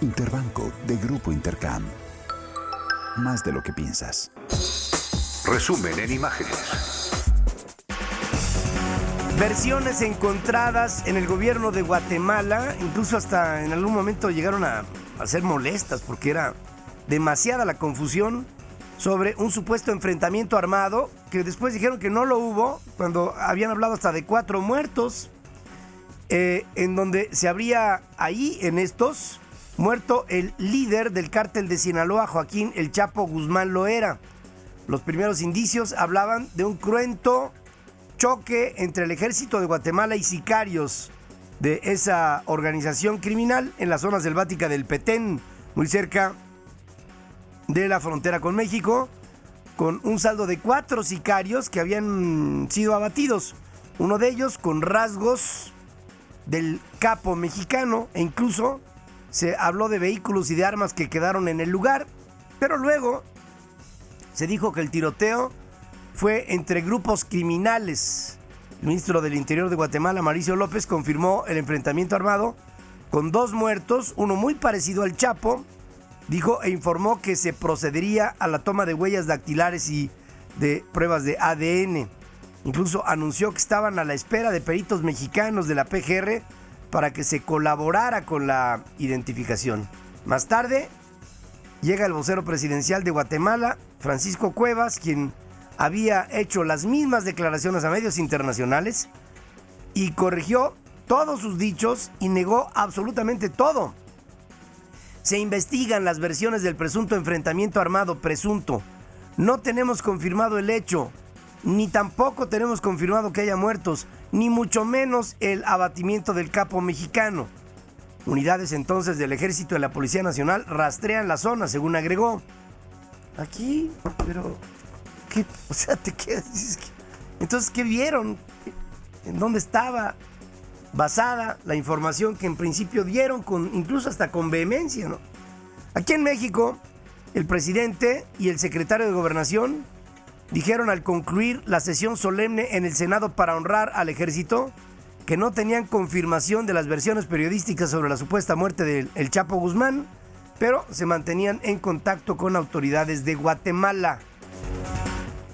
Interbanco de Grupo Intercam. Más de lo que piensas. Resumen en imágenes. Versiones encontradas en el gobierno de Guatemala, incluso hasta en algún momento llegaron a ser molestas porque era demasiada la confusión sobre un supuesto enfrentamiento armado, que después dijeron que no lo hubo, cuando habían hablado hasta de 4 muertos, en donde se habría ahí, en estos, muerto el líder del cártel de Sinaloa, Joaquín El Chapo Guzmán Loera. Los primeros indicios hablaban de un cruento choque entre el ejército de Guatemala y sicarios de esa organización criminal en la zona selvática del Petén, muy cerca de la frontera con México, con un saldo de 4 sicarios que habían sido abatidos, uno de ellos con rasgos del capo mexicano, e incluso se habló de vehículos y de armas que quedaron en el lugar, pero luego se dijo que el tiroteo fue entre grupos criminales. El ministro del Interior de Guatemala, Mauricio López, confirmó el enfrentamiento armado con 2 muertos, uno muy parecido al Chapo, dijo, e informó que se procedería a la toma de huellas dactilares y de pruebas de ADN. Incluso anunció que estaban a la espera de peritos mexicanos de la PGR para que se colaborara con la identificación. Más tarde, llega el vocero presidencial de Guatemala, Francisco Cuevas, quien había hecho las mismas declaraciones a medios internacionales y corrigió todos sus dichos y negó absolutamente todo. Se investigan las versiones del presunto enfrentamiento armado presunto. No tenemos confirmado el hecho, ni tampoco tenemos confirmado que haya muertos, ni mucho menos el abatimiento del capo mexicano. Unidades entonces del Ejército y de la Policía Nacional rastrean la zona, según agregó. Aquí, pero ¿qué? O sea, te quedas. Entonces, ¿qué vieron? ¿En dónde estaba basada la información que en principio dieron, incluso hasta con vehemencia, ¿no? Aquí en México, el presidente y el secretario de Gobernación dijeron al concluir la sesión solemne en el Senado para honrar al ejército que no tenían confirmación de las versiones periodísticas sobre la supuesta muerte del El Chapo Guzmán, pero se mantenían en contacto con autoridades de Guatemala.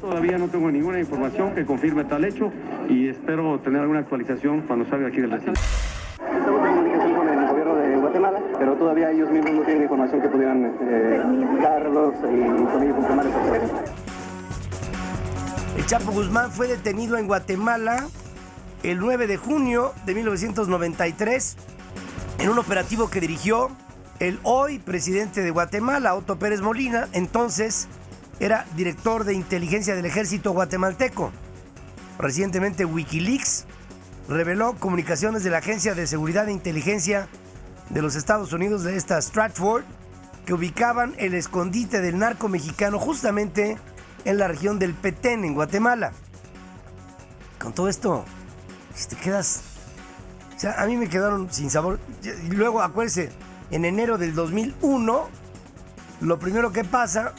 Todavía no tengo ninguna información que confirme tal hecho y espero tener alguna actualización cuando salga aquí del destino. Estamos en comunicación con el gobierno de Guatemala, pero todavía ellos mismos no tienen información que pudieran darlos y con ellos confirmar esa situación. El Chapo Guzmán fue detenido en Guatemala el 9 de junio de 1993 en un operativo que dirigió el hoy presidente de Guatemala, Otto Pérez Molina. Entonces era director de inteligencia del ejército guatemalteco. Recientemente Wikileaks reveló comunicaciones de la Agencia de Seguridad e Inteligencia de los Estados Unidos, de esta Stratford, que ubicaban el escondite del narco mexicano justamente en la región del Petén, en Guatemala. Con todo esto, te quedas... O sea, a mí me quedaron sin sabor. Y luego, acuérdense, en enero del 2001, lo primero que pasa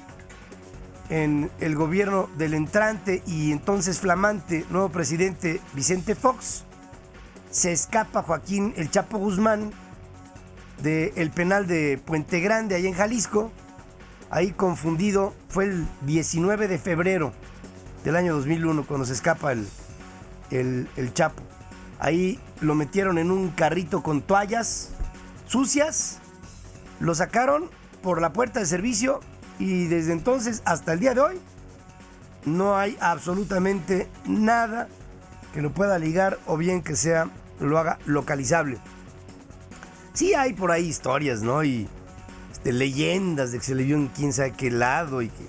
en el gobierno del entrante y entonces flamante nuevo presidente Vicente Fox, se escapa Joaquín El Chapo Guzmán del penal de Puente Grande, allá en Jalisco. Ahí confundido, fue el 19 de febrero del año 2001 cuando se escapa el Chapo. Ahí lo metieron en un carrito con toallas sucias, lo sacaron por la puerta de servicio y desde entonces hasta el día de hoy no hay absolutamente nada que lo pueda ligar o bien que lo haga localizable. Sí hay por ahí historias, ¿no? Y leyendas de que se le vio en quién sabe qué lado y que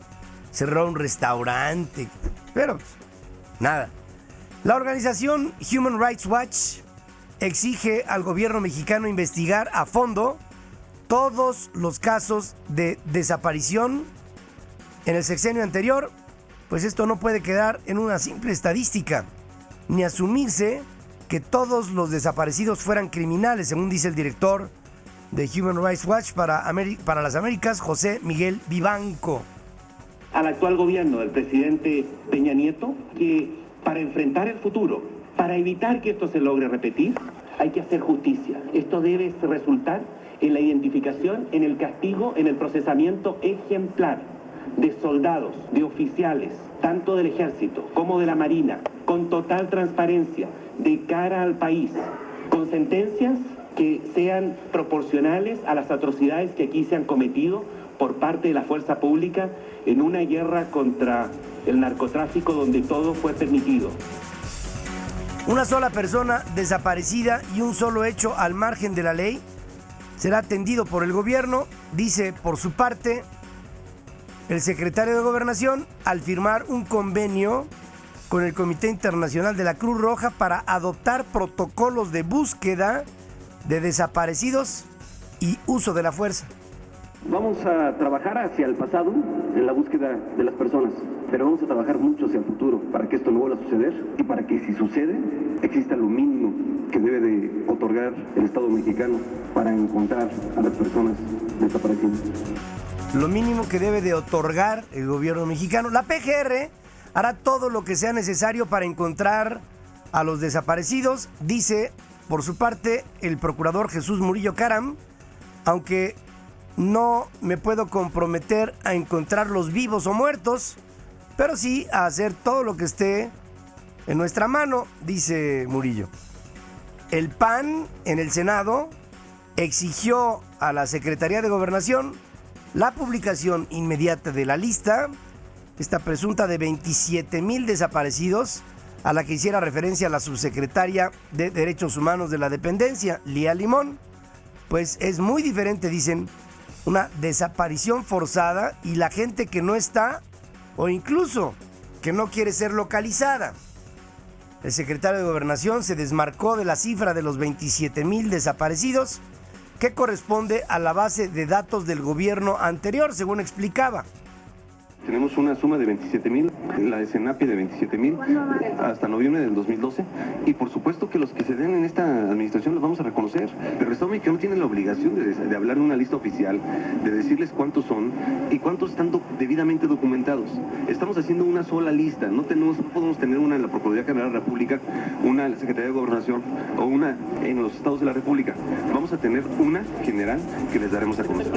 cerró un restaurante, pero nada. La organización Human Rights Watch exige al gobierno mexicano investigar a fondo todos los casos de desaparición en el sexenio anterior, pues esto no puede quedar en una simple estadística, ni asumirse que todos los desaparecidos fueran criminales, según dice el director de Human Rights Watch para las Américas, José Miguel Vivanco. Al actual gobierno del presidente Peña Nieto, que para enfrentar el futuro, para evitar que esto se logre repetir, Hay que hacer justicia. Esto debe resultar en la identificación, en el castigo, en el procesamiento ejemplar de soldados, de oficiales, tanto del Ejército como de la Marina, con total transparencia, de cara al país, con sentencias que sean proporcionales a las atrocidades que aquí se han cometido por parte de la fuerza pública en una guerra contra el narcotráfico donde todo fue permitido. Una sola persona desaparecida y un solo hecho al margen de la ley será atendido por el gobierno, dice por su parte el secretario de Gobernación al firmar un convenio con el Comité Internacional de la Cruz Roja para adoptar protocolos de búsqueda de desaparecidos y uso de la fuerza. Vamos a trabajar hacia el pasado en la búsqueda de las personas, pero vamos a trabajar mucho hacia el futuro para que esto no vuelva a suceder y para que si sucede exista lo mínimo que debe de otorgar el Estado mexicano para encontrar a las personas desaparecidas. Lo mínimo que debe de otorgar el gobierno mexicano. La PGR hará todo lo que sea necesario para encontrar a los desaparecidos, dice por su parte el procurador Jesús Murillo Caram, aunque no me puedo comprometer a encontrarlos vivos o muertos, pero sí a hacer todo lo que esté en nuestra mano, dice Murillo. El PAN en el Senado exigió a la Secretaría de Gobernación la publicación inmediata de la lista, esta presunta de 27,000 desaparecidos, a la que hiciera referencia la subsecretaria de Derechos Humanos de la dependencia, Lía Limón. Pues es muy diferente, dicen, una desaparición forzada y la gente que no está o incluso que no quiere ser localizada. El secretario de Gobernación se desmarcó de la cifra de los 27,000 desaparecidos, que corresponde a la base de datos del gobierno anterior, según explicaba. Tenemos una suma de 27,000, la de Senapi de 27,000 hasta noviembre del 2012 y por supuesto que los que se den en esta administración los vamos a reconocer, pero el Estado mexicano tiene la obligación de hablar de una lista oficial, de decirles cuántos son y cuántos están debidamente documentados. Estamos haciendo una sola lista, no podemos tener una en la Procuraduría General de la República, una en la Secretaría de Gobernación o una en los estados de la República. Vamos a tener una general que les daremos a conocer.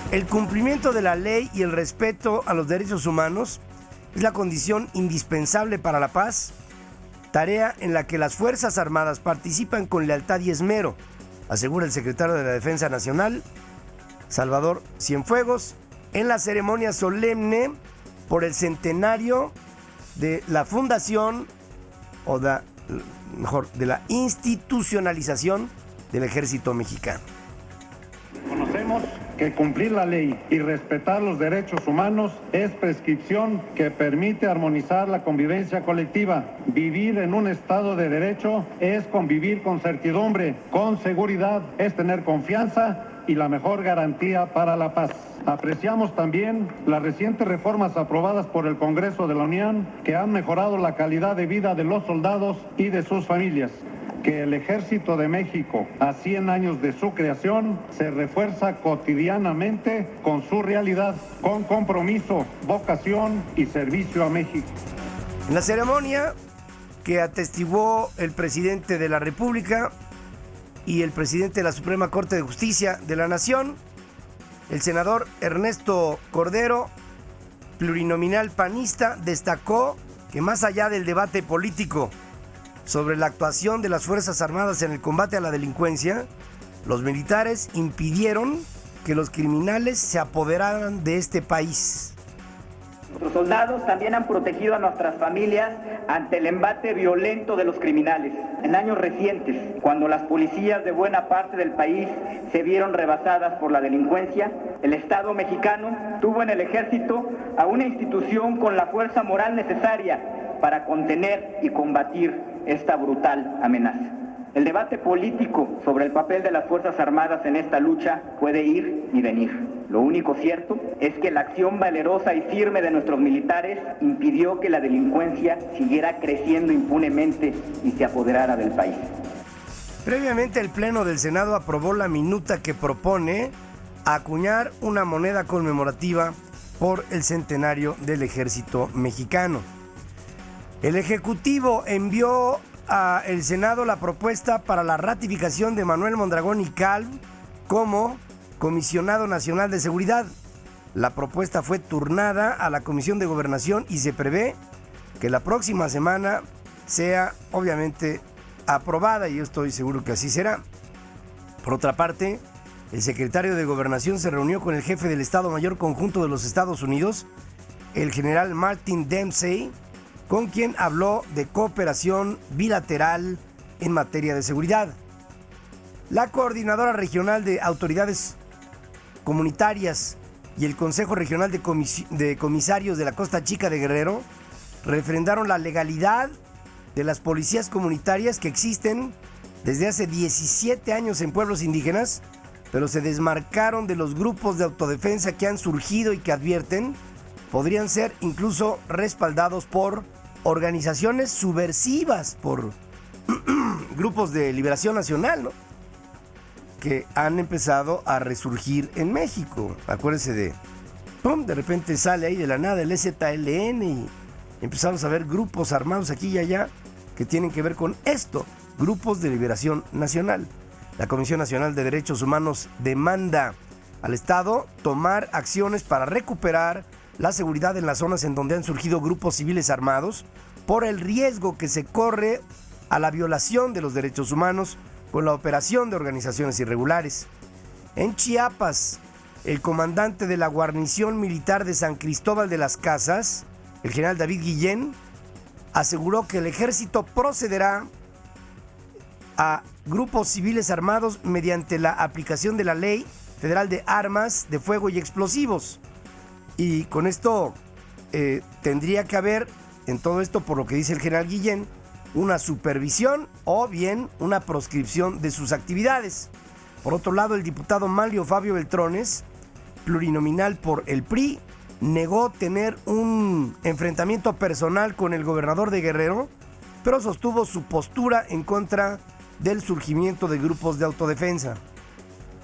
El cumplimiento de la ley y el respeto a los derechos humanos es la condición indispensable para la paz, tarea en la que las Fuerzas Armadas participan con lealtad y esmero, asegura el secretario de la Defensa Nacional, Salvador Cienfuegos, en la ceremonia solemne por el centenario de la fundación, o de la institucionalización del Ejército Mexicano. Conocemos que cumplir la ley y respetar los derechos humanos es prescripción que permite armonizar la convivencia colectiva. Vivir en un estado de derecho es convivir con certidumbre, con seguridad, es tener confianza y la mejor garantía para la paz. Apreciamos también las recientes reformas aprobadas por el Congreso de la Unión que han mejorado la calidad de vida de los soldados y de sus familias. Que el Ejército de México, a 100 años de su creación, se refuerza cotidianamente con su realidad, con compromiso, vocación y servicio a México. En la ceremonia que atestiguó el presidente de la República y el presidente de la Suprema Corte de Justicia de la Nación, el senador Ernesto Cordero, plurinominal panista, destacó que más allá del debate político sobre la actuación de las Fuerzas Armadas en el combate a la delincuencia, los militares impidieron que los criminales se apoderaran de este país. Nuestros soldados también han protegido a nuestras familias ante el embate violento de los criminales. En años recientes, cuando las policías de buena parte del país se vieron rebasadas por la delincuencia, el Estado mexicano tuvo en el Ejército a una institución con la fuerza moral necesaria para contener y combatir esta brutal amenaza. El debate político sobre el papel de las Fuerzas Armadas en esta lucha puede ir y venir. Lo único cierto es que la acción valerosa y firme de nuestros militares impidió que la delincuencia siguiera creciendo impunemente y se apoderara del país. Previamente, el Pleno del Senado aprobó la minuta que propone acuñar una moneda conmemorativa por el centenario del Ejército Mexicano. El Ejecutivo envió a el Senado la propuesta para la ratificación de Manuel Mondragón y Calv como Comisionado Nacional de Seguridad. La propuesta fue turnada a la Comisión de Gobernación y se prevé que la próxima semana sea obviamente aprobada, y yo estoy seguro que así será. Por otra parte, el secretario de Gobernación se reunió con el jefe del Estado Mayor Conjunto de los Estados Unidos, el general Martin Dempsey, con quien habló de cooperación bilateral en materia de seguridad. La Coordinadora Regional de Autoridades Comunitarias y el Consejo Regional de Comisarios de la Costa Chica de Guerrero refrendaron la legalidad de las policías comunitarias que existen desde hace 17 años en pueblos indígenas, pero se desmarcaron de los grupos de autodefensa que han surgido y que advierten podrían ser incluso respaldados por organizaciones subversivas, por grupos de liberación nacional, ¿no?, que han empezado a resurgir en México. Acuérdense de repente sale ahí de la nada el EZLN y empezamos a ver grupos armados aquí y allá que tienen que ver con esto, grupos de liberación nacional. La Comisión Nacional de Derechos Humanos demanda al Estado tomar acciones para recuperar la seguridad en las zonas en donde han surgido grupos civiles armados por el riesgo que se corre a la violación de los derechos humanos con la operación de organizaciones irregulares. En Chiapas, el comandante de la guarnición militar de San Cristóbal de las Casas, el general David Guillén, aseguró que el ejército procederá a grupos civiles armados mediante la aplicación de la Ley Federal de Armas de Fuego y Explosivos. Y con esto tendría que haber, en todo esto, por lo que dice el general Guillén, una supervisión o bien una proscripción de sus actividades. Por otro lado, el diputado Manlio Fabio Beltrones, plurinominal por el PRI, negó tener un enfrentamiento personal con el gobernador de Guerrero, pero sostuvo su postura en contra del surgimiento de grupos de autodefensa.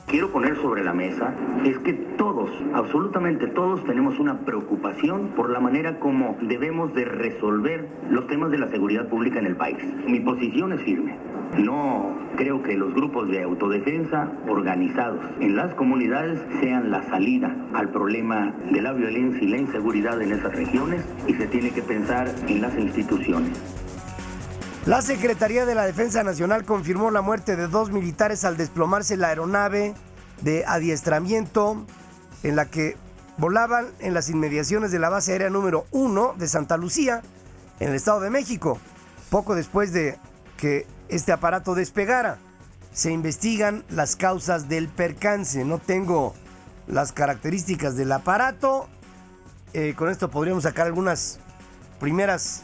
Quiero poner sobre la mesa es que todos, absolutamente todos, tenemos una preocupación por la manera como debemos de resolver los temas de la seguridad pública en el país. Mi posición es firme. No creo que los grupos de autodefensa organizados en las comunidades sean la salida al problema de la violencia y la inseguridad en esas regiones, y se tiene que pensar en las instituciones. La Secretaría de la Defensa Nacional confirmó la muerte de 2 militares al desplomarse la aeronave de adiestramiento en la que volaban en las inmediaciones de la base aérea número 1 de Santa Lucía, en el Estado de México. Poco después de que este aparato despegara, se investigan las causas del percance. No tengo las características del aparato. Con esto podríamos sacar algunas primeras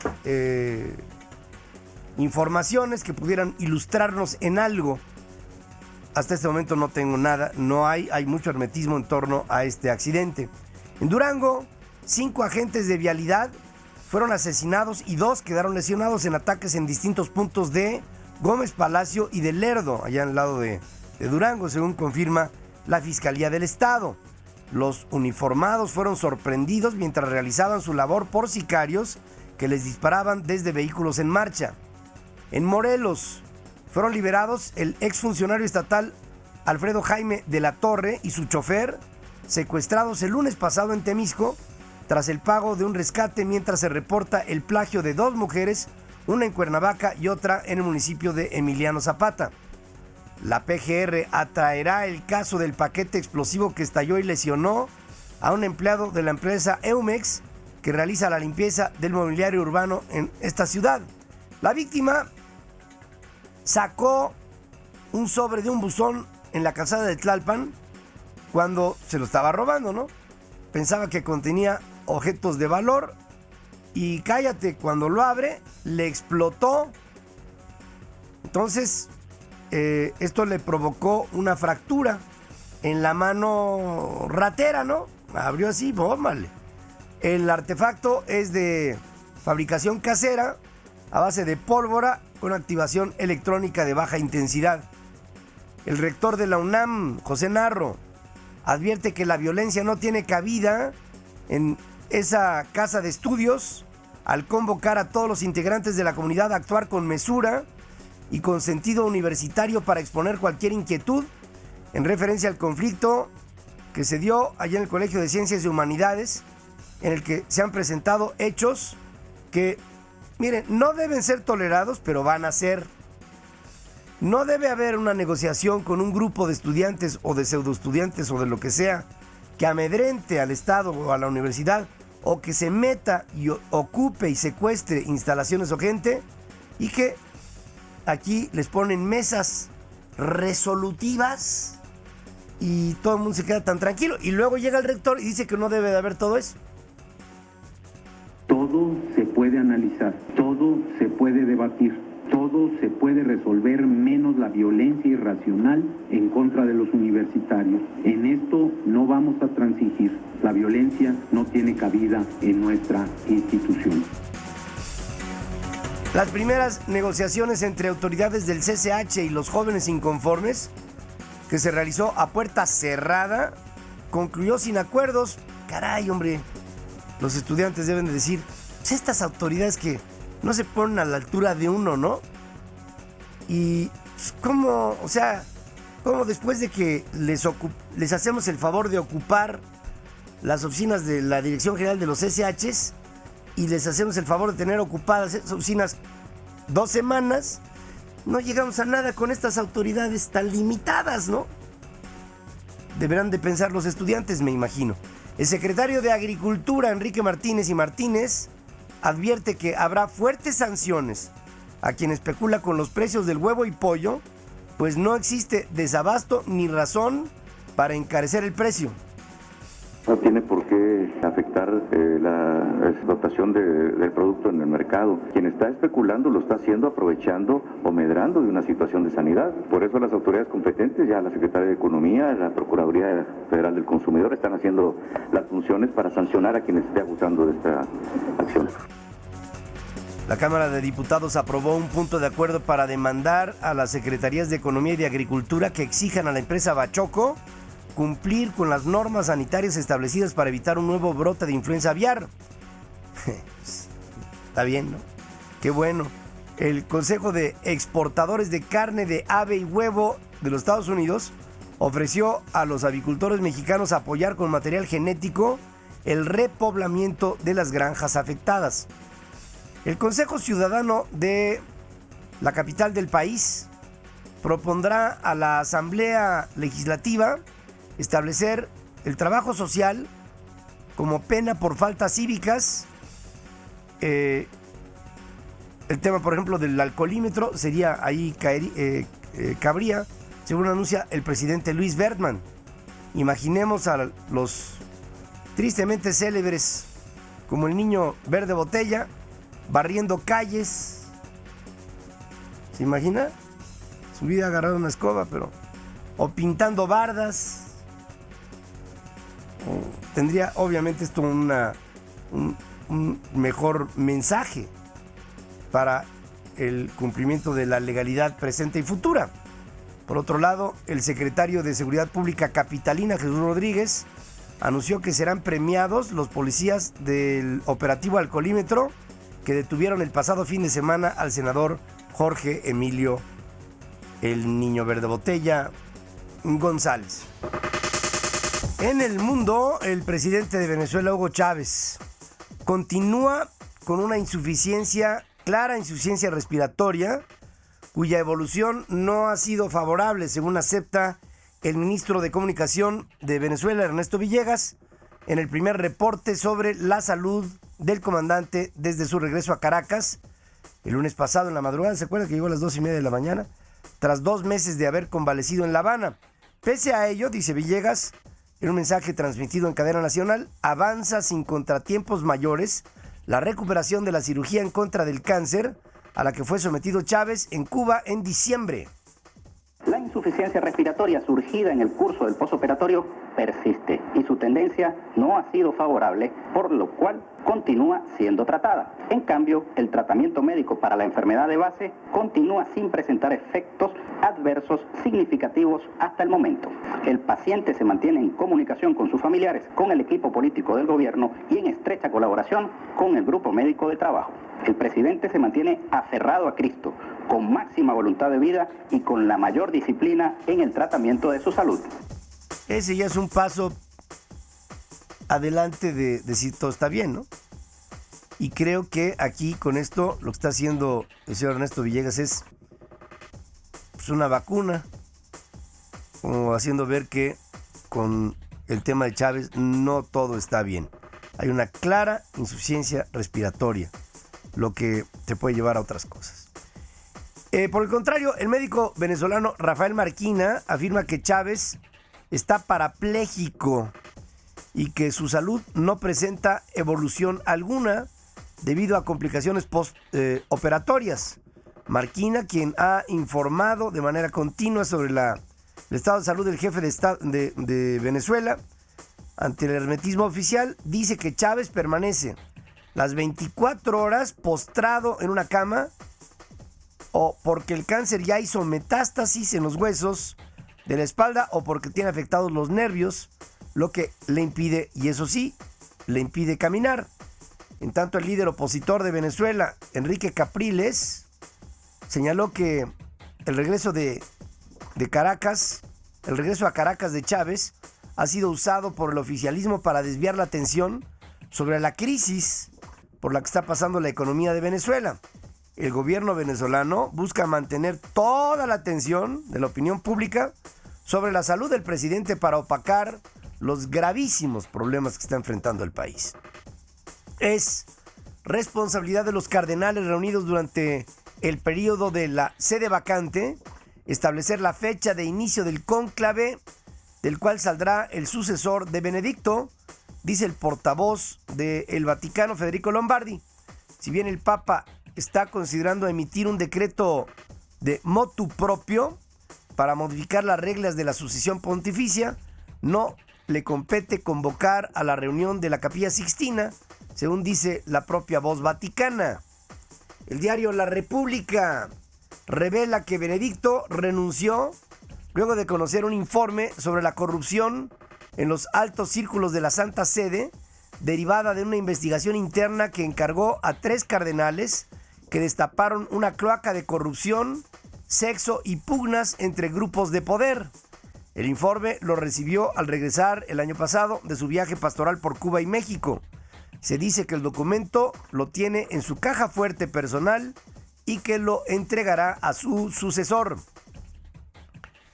informaciones que pudieran ilustrarnos en algo. Hasta este momento no tengo nada, hay mucho hermetismo en torno a este accidente. En Durango, 5 agentes de vialidad fueron asesinados y 2 quedaron lesionados en ataques en distintos puntos de Gómez Palacio y de Lerdo, allá al lado de Durango, según confirma la Fiscalía del Estado. Los uniformados fueron sorprendidos mientras realizaban su labor por sicarios que les disparaban desde vehículos en marcha. En Morelos, fueron liberados el exfuncionario estatal Alfredo Jaime de la Torre y su chofer, secuestrados el lunes pasado en Temisco, tras el pago de un rescate, mientras se reporta el plagio de 2 mujeres, una en Cuernavaca y otra en el municipio de Emiliano Zapata. La PGR atraerá el caso del paquete explosivo que estalló y lesionó a un empleado de la empresa Eumex que realiza la limpieza del mobiliario urbano en esta ciudad. La víctima sacó un sobre de un buzón en la calzada de Tlalpan cuando se lo estaba robando, ¿no? Pensaba que contenía objetos de valor y cállate, cuando lo abre, le explotó. Entonces, esto le provocó una fractura en la mano ratera, ¿no? Abrió así, ¡bómale! El artefacto es de fabricación casera a base de pólvora con activación electrónica de baja intensidad. El rector de la UNAM, José Narro, advierte que la violencia no tiene cabida en esa casa de estudios al convocar a todos los integrantes de la comunidad a actuar con mesura y con sentido universitario para exponer cualquier inquietud en referencia al conflicto que se dio allá en el Colegio de Ciencias y Humanidades, en el que se han presentado hechos que, miren, no deben ser tolerados, pero van a ser. No debe haber una negociación con un grupo de estudiantes o de pseudoestudiantes o de lo que sea que amedrente al Estado o a la universidad, o que se meta y ocupe y secuestre instalaciones o gente, y que aquí les ponen mesas resolutivas y todo el mundo se queda tan tranquilo. Y luego llega el rector y dice que no debe de haber todo eso. Todo se puede analizar, todo se puede debatir, todo se puede resolver menos la violencia irracional en contra de los universitarios. En esto no vamos a transigir. La violencia no tiene cabida en nuestra institución. Las primeras negociaciones entre autoridades del CCH y los jóvenes inconformes, que se realizó a puerta cerrada, concluyó sin acuerdos. Caray, hombre, los estudiantes deben de decir, pues estas autoridades que no se ponen a la altura de uno, ¿no? Y cómo, o sea, cómo después de que les hacemos el favor de ocupar las oficinas de la Dirección General de los CCHs y les hacemos el favor de tener ocupadas esas oficinas 2 semanas, no llegamos a nada con estas autoridades tan limitadas, ¿no? Deberán de pensar los estudiantes, me imagino. El secretario de Agricultura, Enrique Martínez advierte que habrá fuertes sanciones a quien especula con los precios del huevo y pollo, pues no existe desabasto ni razón para encarecer el precio. No tiene por qué afectar la explotación del producto en el mercado. Quien está especulando lo está haciendo aprovechando o medrando de una situación de sanidad. Por eso las autoridades competentes, ya la Secretaría de Economía, la Procuraduría Federal del Consumidor, están haciendo las funciones para sancionar a quien esté abusando de esta acción. La Cámara de Diputados aprobó un punto de acuerdo para demandar a las Secretarías de Economía y de Agricultura que exijan a la empresa Bachoco cumplir con las normas sanitarias establecidas para evitar un nuevo brote de influenza aviar. Está bien, ¿no? Qué bueno. El Consejo de Exportadores de Carne de Ave y Huevo de los Estados Unidos ofreció a los avicultores mexicanos apoyar con material genético el repoblamiento de las granjas afectadas. El Consejo Ciudadano de la capital del país propondrá a la Asamblea Legislativa establecer el trabajo social como pena por faltas cívicas. El tema, por ejemplo, del alcoholímetro sería ahí cabría, según anuncia el presidente Luis Bertman. Imaginemos a los tristemente célebres como el niño verde botella barriendo calles. ¿Se imagina? Su vida agarrar una escoba, pero o pintando bardas. Tendría obviamente esto un mejor mensaje para el cumplimiento de la legalidad presente y futura. Por otro lado, el secretario de Seguridad Pública capitalina, Jesús Rodríguez, anunció que serán premiados los policías del operativo alcoholímetro que detuvieron el pasado fin de semana al senador Jorge Emilio el Niño Verde Botella González. En el mundo, el presidente de Venezuela, Hugo Chávez, continúa con una clara insuficiencia respiratoria, cuya evolución no ha sido favorable, según acepta el ministro de Comunicación de Venezuela, Ernesto Villegas, en el primer reporte sobre la salud del comandante desde su regreso a Caracas el lunes pasado en la madrugada. ¿Se acuerdan que llegó a las 2:30 de la mañana? Tras 2 meses de haber convalecido en La Habana. Pese a ello, dice Villegas, en un mensaje transmitido en cadena nacional, avanza sin contratiempos mayores la recuperación de la cirugía en contra del cáncer a la que fue sometido Chávez en Cuba en diciembre. La insuficiencia respiratoria surgida en el curso del posoperatorio persiste y su tendencia no ha sido favorable, por lo cual continúa siendo tratada. En cambio, el tratamiento médico para la enfermedad de base continúa sin presentar efectos adversos significativos hasta el momento. El paciente se mantiene en comunicación con sus familiares, con el equipo político del gobierno y en estrecha colaboración con el grupo médico de trabajo. El presidente se mantiene aferrado a Cristo, con máxima voluntad de vida y con la mayor disciplina en el tratamiento de su salud. Ese ya es un paso adelante de decir todo está bien, ¿no? Y creo que aquí con esto lo que está haciendo el señor Ernesto Villegas es pues, una vacuna, como haciendo ver que con el tema de Chávez no todo está bien. Hay una clara insuficiencia respiratoria, lo que te puede llevar a otras cosas. Por el contrario, el médico venezolano Rafael Marquina afirma que Chávez está parapléjico y que su salud no presenta evolución alguna debido a complicaciones postoperatorias. Marquina, quien ha informado de manera continua sobre el estado de salud del jefe de Venezuela ante el hermetismo oficial, dice que Chávez permanece las 24 horas postrado en una cama o porque el cáncer ya hizo metástasis en los huesos de la espalda o porque tiene afectados los nervios, lo que le impide, y eso sí, le impide caminar. En tanto, el líder opositor de Venezuela, Enrique Capriles, señaló que el regreso a Caracas de Chávez ha sido usado por el oficialismo para desviar la atención sobre la crisis por la que está pasando la economía de Venezuela. El gobierno venezolano busca mantener toda la atención de la opinión pública sobre la salud del presidente para opacar los gravísimos problemas que está enfrentando el país. Es responsabilidad de los cardenales reunidos durante el periodo de la sede vacante establecer la fecha de inicio del cónclave del cual saldrá el sucesor de Benedicto, dice el portavoz del Vaticano, Federico Lombardi. Si bien el Papa está considerando emitir un decreto de motu propio para modificar las reglas de la sucesión pontificia, no le compete convocar a la reunión de la Capilla Sixtina, según dice la propia voz vaticana. El diario La República revela que Benedicto renunció luego de conocer un informe sobre la corrupción en los altos círculos de la Santa Sede, derivada de una investigación interna que encargó a 3 cardenales que destaparon una cloaca de corrupción, sexo y pugnas entre grupos de poder. El informe lo recibió al regresar el año pasado de su viaje pastoral por Cuba y México. Se dice que el documento lo tiene en su caja fuerte personal y que lo entregará a su sucesor.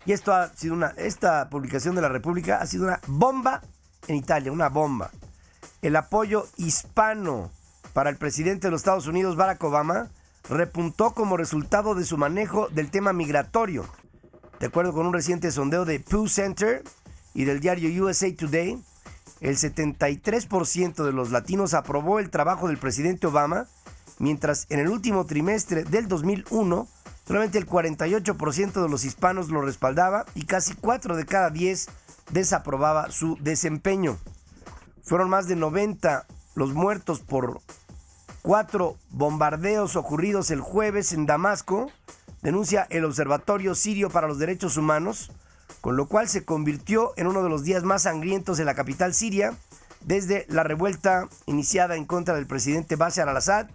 Y esta publicación de La República ha sido una bomba en Italia, una bomba. El apoyo hispano para el presidente de los Estados Unidos, Barack Obama, repuntó como resultado de su manejo del tema migratorio. De acuerdo con un reciente sondeo de Pew Center y del diario USA Today, el 73% de los latinos aprobó el trabajo del presidente Obama, mientras en el último trimestre del 2001 solamente el 48% de los hispanos lo respaldaba y casi 4 de cada 10 desaprobaba su desempeño. Fueron más de 90 los muertos por 4 bombardeos ocurridos el jueves en Damasco, denuncia el Observatorio Sirio para los Derechos Humanos, con lo cual se convirtió en uno de los días más sangrientos en la capital siria desde la revuelta iniciada en contra del presidente Bashar al-Assad,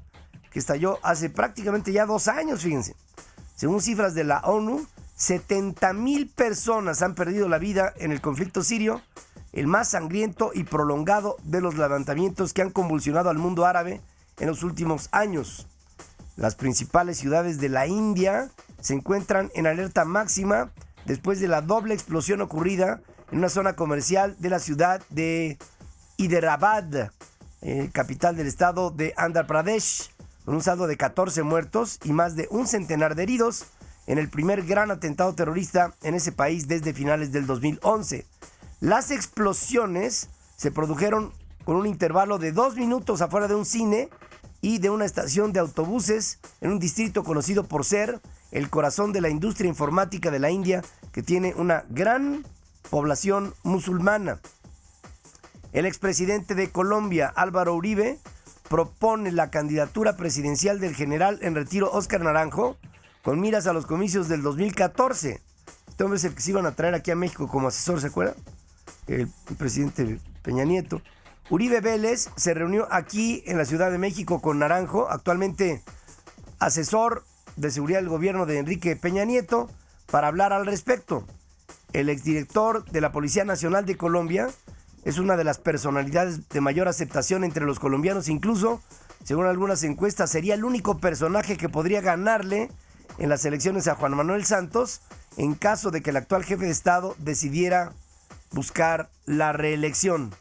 que estalló hace prácticamente ya 2 años, fíjense. Según cifras de la ONU, 70,000 personas han perdido la vida en el conflicto sirio, el más sangriento y prolongado de los levantamientos que han convulsionado al mundo árabe en los últimos años. Las principales ciudades de la India se encuentran en alerta máxima después de la doble explosión ocurrida en una zona comercial de la ciudad de Hyderabad, capital del estado de Andhra Pradesh, con un saldo de 14 muertos y más de un centenar de heridos en el primer gran atentado terrorista en ese país desde finales del 2011. Las explosiones se produjeron con un intervalo de 2 minutos afuera de un cine y de una estación de autobuses en un distrito conocido por ser el corazón de la industria informática de la India, que tiene una gran población musulmana. El expresidente de Colombia, Álvaro Uribe, propone la candidatura presidencial del general en retiro Óscar Naranjo con miras a los comicios del 2014. Este hombre es el que se iban a traer aquí a México como asesor, ¿se acuerdan? El presidente Peña Nieto. Uribe Vélez se reunió aquí en la Ciudad de México con Naranjo, actualmente asesor de seguridad del gobierno de Enrique Peña Nieto, para hablar al respecto. El exdirector de la Policía Nacional de Colombia es una de las personalidades de mayor aceptación entre los colombianos, incluso, según algunas encuestas, sería el único personaje que podría ganarle en las elecciones a Juan Manuel Santos en caso de que el actual jefe de Estado decidiera buscar la reelección.